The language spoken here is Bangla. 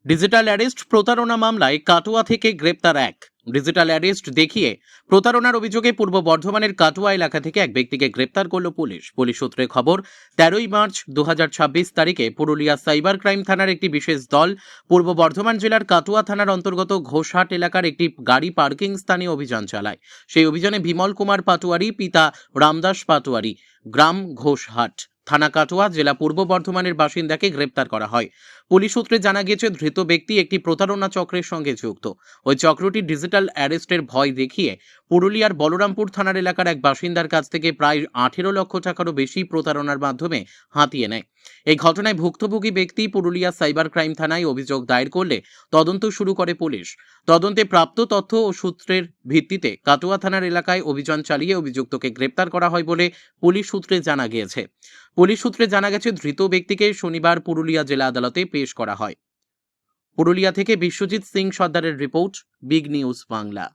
ডিজিটাল অ্যারেস্ট প্রতারণা মামলায় কাটোয়া থেকে গ্রেপ্তার এক। ডিজিটাল অ্যারেস্ট দেখিয়ে প্রতারণার অভিযোগে পূর্ব বর্ধমানের কাটোয়া এলাকা থেকে এক ব্যক্তিকে গ্রেপ্তার করল পুলিশ। পুলিশ সূত্রে খবর, 13ই মার্চ 2026 তারিখে পুরুলিয়া সাইবার ক্রাইম থানার একটি বিশেষ দল পূর্ব বর্ধমান জেলার কাটোয়া থানার অন্তর্গত ঘোষহাট এলাকার একটি গাড়ি পার্কিং স্থানে অভিযান চালায়। সেই অভিযানে বিমল কুমার পাটোয়ারি, পিতা রামদাস পাটোয়ারি, গ্রাম ঘোষহাট, থানা কাটোয়া, জেলা পূর্ব বর্ধমানের বাসিন্দাকে গ্রেপ্তার করা হয়। পুলিশ সূত্রে জানা গেছে, ধৃত ব্যক্তি একটি প্রতারণা চক্রের সঙ্গে যুক্ত। ওই চক্রটি ডিজিটাল অ্যারেস্টের ভয় দেখিয়ে পুরুলিয়ার বলরামপুর থানার এলাকার এক বাসিন্দার কাছ থেকে প্রায় 18 লক্ষ টাকারও বেশি প্রতারণার মাধ্যমে হাতিয়ে নেয়। এই ঘটনায় ভুক্তভোগী ব্যক্তি পুরুলিয়া সাইবার ক্রাইম থানায় অভিযোগ দায়ের করলে তদন্ত শুরু করে পুলিশ। তদন্তে প্রাপ্ত তথ্য ও সূত্রের ভিত্তিতে কাটোয়া থানার এলাকায় অভিযান চালিয়ে অভিযুক্তকে গ্রেপ্তার করা হয় বলে পুলিশ সূত্রে জানা গিয়েছে। পুলিশ সূত্রে জানা গেছে, ধৃত ব্যক্তিকে শনিবার পুরুলিয়া জেলা আদালতে পেশ করা হয়। পুরুলিয়া থেকে বিশ্বজিৎ সিং সর্দারের রিপোর্ট, বিগ নিউজ বাংলা।